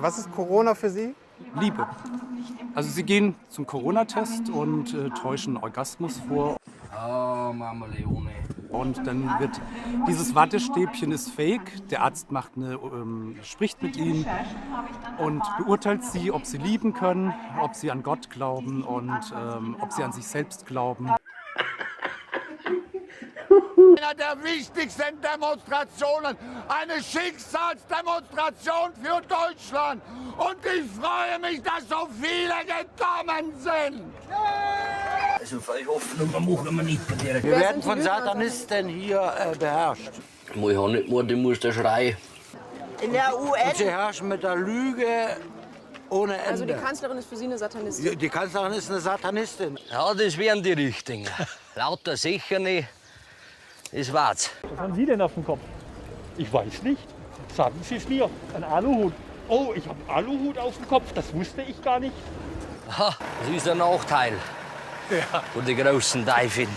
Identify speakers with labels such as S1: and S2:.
S1: Was ist Corona für Sie?
S2: Liebe. Also sie gehen zum Corona-Test und täuschen Orgasmus vor.
S3: Oh, Mama Leone.
S2: Und dann wird dieses Wattestäbchen ist fake. Der Arzt spricht mit ihnen und beurteilt sie, ob sie lieben können, ob sie an Gott glauben und ob sie an sich selbst glauben.
S4: Einer der wichtigsten Demonstrationen, eine Schicksalsdemonstration für Deutschland. Und ich freue mich, dass so viele gekommen sind.
S3: Also völlig offen machen wir nicht bei der.
S5: Wir werden von Satanisten hier beherrscht.
S3: Ich habe nicht mehr, du musst da schreien.
S6: In der UN.
S5: Und sie herrschen mit der Lüge ohne Ende.
S6: Also die Kanzlerin ist für Sie eine Satanistin?
S5: Die Kanzlerin ist eine Satanistin.
S3: Ja, das wären die Richtigen. Lauter sicher nicht. Das war's.
S7: Was haben Sie denn auf dem Kopf? Ich weiß nicht. Sagen Sie es mir. Ein Aluhut. Oh, ich habe einen Aluhut auf dem Kopf. Das wusste ich gar nicht.
S3: Aha, das ist ein Nachteil von den großen Teufeln.